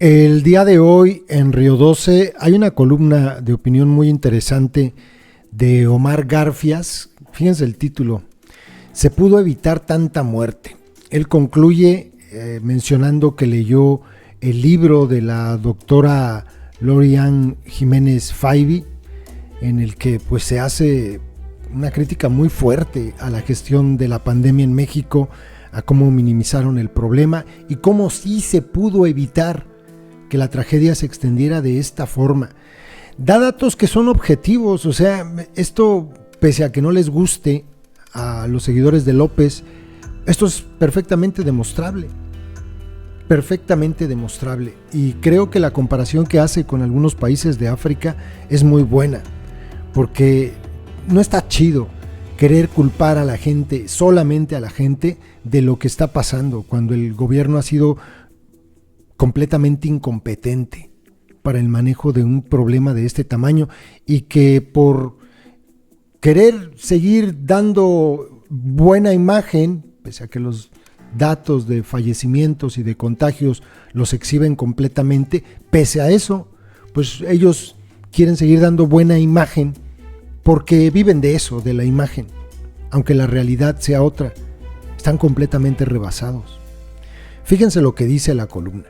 El día de hoy en Río 12 hay una columna de opinión muy interesante de Omar Garfias. Fíjense el título: Se pudo evitar tanta muerte. Él concluye mencionando que leyó el libro de la doctora Lori-Ann Jiménez Faibi, en el que pues se hace una crítica muy fuerte a la gestión de la pandemia en México, a cómo minimizaron el problema y cómo sí se pudo evitar que la tragedia se extendiera de esta forma. Da datos que son objetivos, o sea, esto, pese a que no les guste a los seguidores de López, esto es perfectamente demostrable, y creo que la comparación que hace con algunos países de África es muy buena, porque no está chido querer culpar a la gente, solamente a la gente, de lo que está pasando, cuando el gobierno ha sido completamente incompetente para el manejo de un problema de este tamaño, y que por querer seguir dando buena imagen, pese a que los datos de fallecimientos y de contagios los exhiben completamente, pese a eso, pues ellos quieren seguir dando buena imagen porque viven de eso, de la imagen, aunque la realidad sea otra. Están completamente rebasados. Fíjense lo que dice la columna.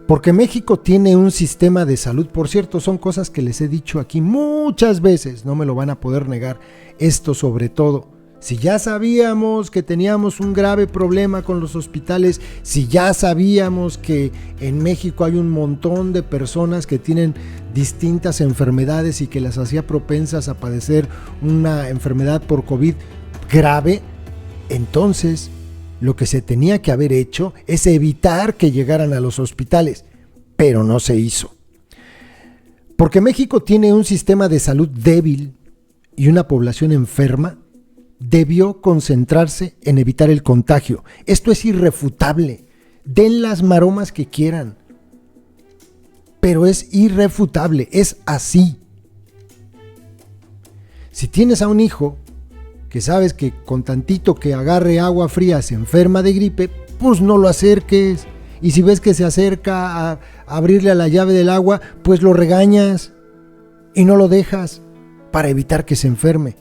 Porque México tiene un sistema de salud, por cierto, son cosas que les he dicho aquí muchas veces, no me lo van a poder negar, esto sobre todo. Si ya sabíamos que teníamos un grave problema con los hospitales, si ya sabíamos que en México hay un montón de personas que tienen distintas enfermedades y que las hacía propensas a padecer una enfermedad por COVID grave, entonces lo que se tenía que haber hecho es evitar que llegaran a los hospitales, pero no se hizo. Porque México tiene un sistema de salud débil y una población enferma, debió concentrarse en evitar el contagio. Esto es irrefutable. Den las maromas que quieran, pero es irrefutable, es así. Si tienes a un hijo que sabes que con tantito que agarre agua fría se enferma de gripe, pues no lo acerques. Y si ves que se acerca a abrirle a la llave del agua, pues lo regañas y no lo dejas para evitar que se enferme.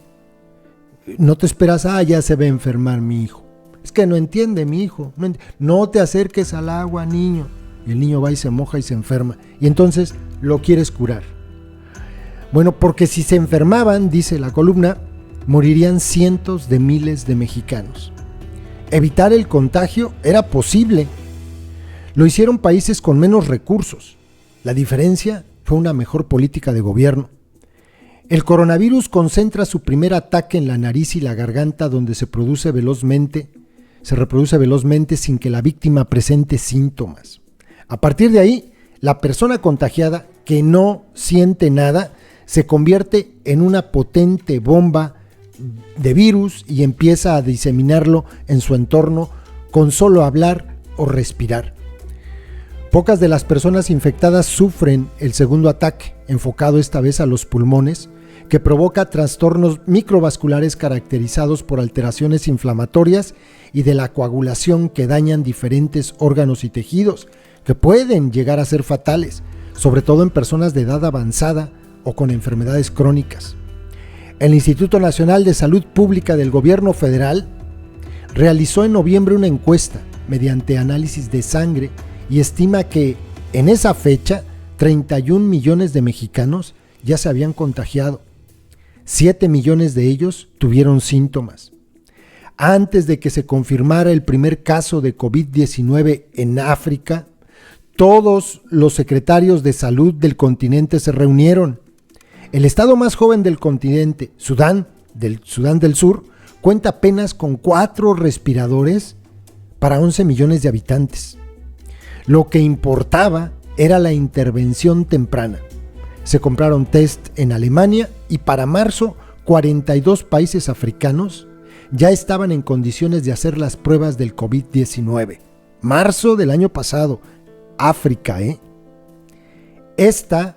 No te esperas, ya se va a enfermar mi hijo. Es que no entiende mi hijo. No te acerques al agua, niño. Y el niño va y se moja y se enferma. Y entonces lo quieres curar. Bueno, porque si se enfermaban, dice la columna, morirían cientos de miles de mexicanos. Evitar el contagio era posible. Lo hicieron países con menos recursos. La diferencia fue una mejor política de gobierno. El coronavirus concentra su primer ataque en la nariz y la garganta, donde se reproduce velozmente sin que la víctima presente síntomas. A partir de ahí, la persona contagiada, que no siente nada, se convierte en una potente bomba de virus y empieza a diseminarlo en su entorno con solo hablar o respirar. Pocas de las personas infectadas sufren el segundo ataque, enfocado esta vez a los pulmones, que provoca trastornos microvasculares caracterizados por alteraciones inflamatorias y de la coagulación que dañan diferentes órganos y tejidos, que pueden llegar a ser fatales, sobre todo en personas de edad avanzada o con enfermedades crónicas. El Instituto Nacional de Salud Pública del Gobierno Federal realizó en noviembre una encuesta mediante análisis de sangre y estima que en esa fecha 31 millones de mexicanos ya se habían contagiado. 7 millones de ellos tuvieron síntomas. Antes de que se confirmara el primer caso de COVID-19 en África, todos los secretarios de salud del continente se reunieron. El estado más joven del continente, Sudán del Sur, cuenta apenas con 4 respiradores para 11 millones de habitantes. Lo que importaba era la intervención temprana. Se compraron test en Alemania y para marzo 42 países africanos ya estaban en condiciones de hacer las pruebas del COVID-19. Marzo del año pasado, África, Esta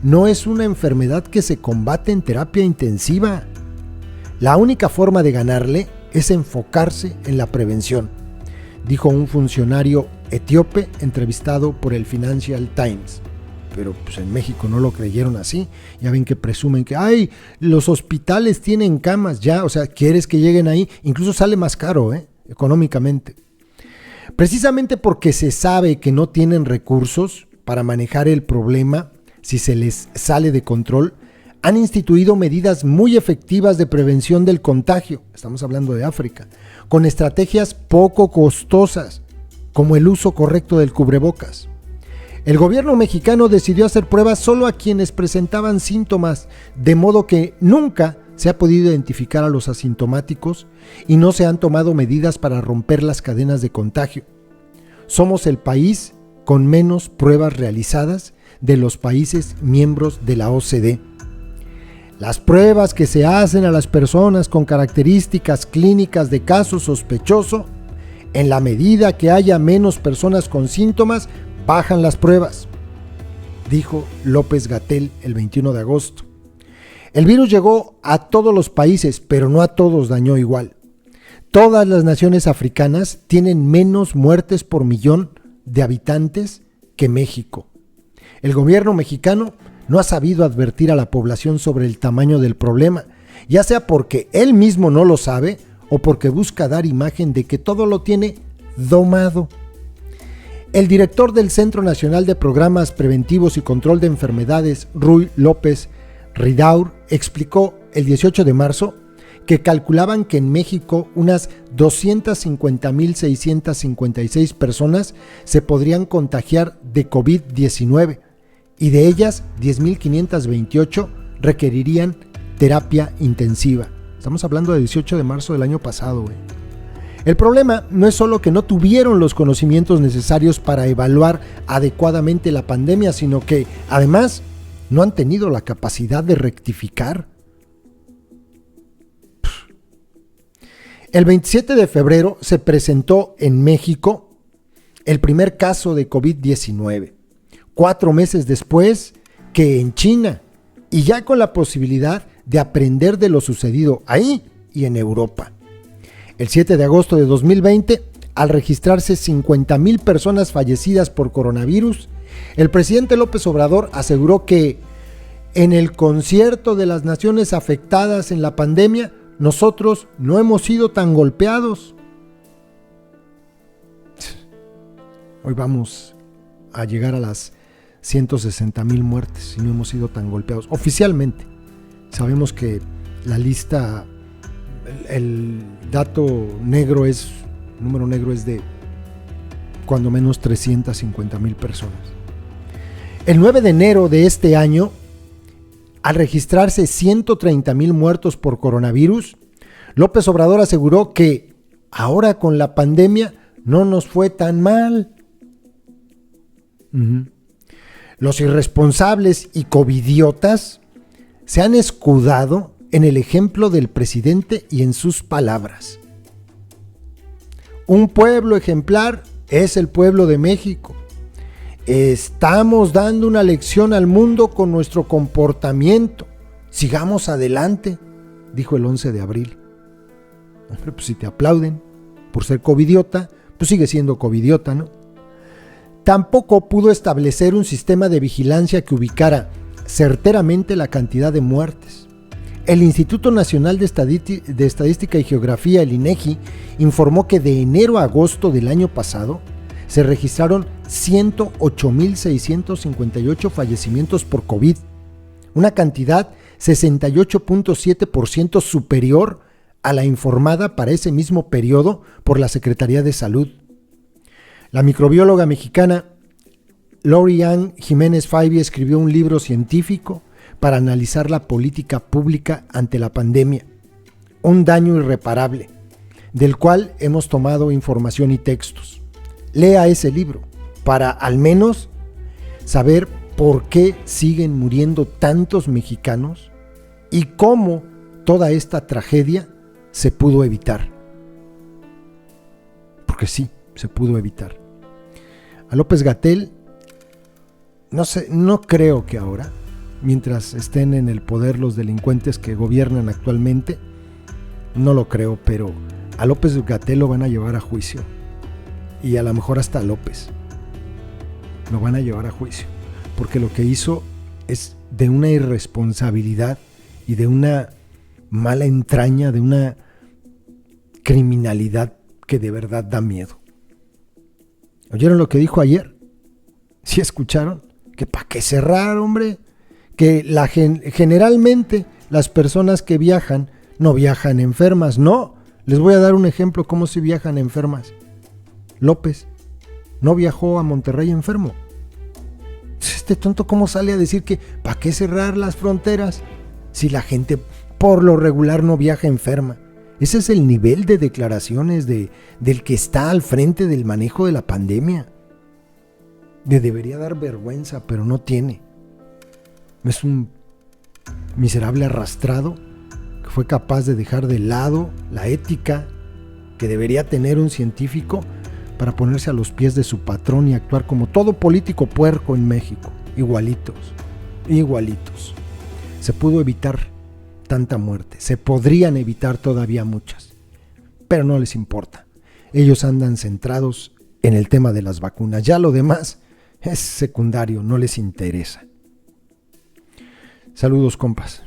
no es una enfermedad que se combate en terapia intensiva. La única forma de ganarle es enfocarse en la prevención, dijo un funcionario etíope entrevistado por el Financial Times. Pero pues en México no lo creyeron así. Ya ven que presumen que ¡ay! Los hospitales tienen camas ya. O sea, ¿quieres que lleguen ahí? Incluso sale más caro, económicamente. Precisamente porque se sabe que no tienen recursos para manejar el problema si se les sale de control, han instituido medidas muy efectivas de prevención del contagio. Estamos hablando de África. Con estrategias poco costosas, como el uso correcto del cubrebocas. El gobierno mexicano decidió hacer pruebas solo a quienes presentaban síntomas, de modo que nunca se ha podido identificar a los asintomáticos y no se han tomado medidas para romper las cadenas de contagio. Somos el país con menos pruebas realizadas de los países miembros de la OCDE. Las pruebas que se hacen a las personas con características clínicas de caso sospechoso, en la medida que haya menos personas con síntomas, bajan las pruebas, dijo López-Gatell el 21 de agosto. El virus llegó a todos los países, pero no a todos dañó igual. Todas las naciones africanas tienen menos muertes por millón de habitantes que México. El gobierno mexicano no ha sabido advertir a la población sobre el tamaño del problema, ya sea porque él mismo no lo sabe o porque busca dar imagen de que todo lo tiene domado. El director del Centro Nacional de Programas Preventivos y Control de Enfermedades, Ruy López Ridaur, explicó el 18 de marzo que calculaban que en México unas 250.656 personas se podrían contagiar de COVID-19 y de ellas 10.528 requerirían terapia intensiva. Estamos hablando del 18 de marzo del año pasado, güey. El problema no es solo que no tuvieron los conocimientos necesarios para evaluar adecuadamente la pandemia, sino que, además, no han tenido la capacidad de rectificar. El 27 de febrero se presentó en México el primer caso de COVID-19, 4 meses después que en China, y ya con la posibilidad de aprender de lo sucedido ahí y en Europa. El 7 de agosto de 2020, al registrarse 50,000 personas fallecidas por coronavirus, el presidente López Obrador aseguró que en el concierto de las naciones afectadas en la pandemia, nosotros no hemos sido tan golpeados. Hoy vamos a llegar a las 160,000 muertes y no hemos sido tan golpeados. Oficialmente, sabemos que la lista, el número negro es de cuando menos 350,000 personas. El 9 de enero de este año, al registrarse 130,000 muertos por coronavirus, López Obrador aseguró que ahora con la pandemia no nos fue tan mal. Los irresponsables y covidiotas se han escudado en el ejemplo del presidente y en sus palabras. Un pueblo ejemplar es el pueblo de México. Estamos dando una lección al mundo con nuestro comportamiento. Sigamos adelante, dijo el 11 de abril. Pero pues si te aplauden por ser covidiota, pues sigue siendo covidiota, ¿no? Tampoco pudo establecer un sistema de vigilancia que ubicara certeramente la cantidad de muertes. El Instituto Nacional de Estadística y Geografía, el INEGI, informó que de enero a agosto del año pasado se registraron 108,658 fallecimientos por COVID, una cantidad 68.7% superior a la informada para ese mismo periodo por la Secretaría de Salud. La microbióloga mexicana Lori Ann Jiménez Faibi escribió un libro científico para analizar la política pública ante la pandemia, un daño irreparable, del cual hemos tomado información y textos. Lea ese libro para al menos saber por qué siguen muriendo tantos mexicanos y cómo toda esta tragedia se pudo evitar. Porque sí, se pudo evitar. A López-Gatell, no creo que ahora, mientras estén en el poder los delincuentes que gobiernan actualmente, no lo creo, pero a López-Gatell lo van a llevar a juicio. y a lo mejor hasta López. Lo van a llevar a juicio, porque lo que hizo es de una irresponsabilidad y de una mala entraña, de una criminalidad que de verdad da miedo. ¿Oyeron lo que dijo ayer? ¿Sí escucharon? Que para qué cerrar, hombre. Que generalmente las personas que viajan no viajan enfermas. No, les voy a dar un ejemplo cómo se viajan enfermas. López no viajó a Monterrey enfermo. Este tonto, ¿cómo sale a decir que para qué cerrar las fronteras si la gente por lo regular no viaja enferma? Ese es el nivel de declaraciones del que está al frente del manejo de la pandemia. Debería dar vergüenza, pero no tiene. Es un miserable arrastrado que fue capaz de dejar de lado la ética que debería tener un científico para ponerse a los pies de su patrón y actuar como todo político puerco en México. Igualitos. Se pudo evitar tanta muerte. Se podrían evitar todavía muchas. Pero no les importa. Ellos andan centrados en el tema de las vacunas. Ya lo demás es secundario, no les interesa. Saludos, compas.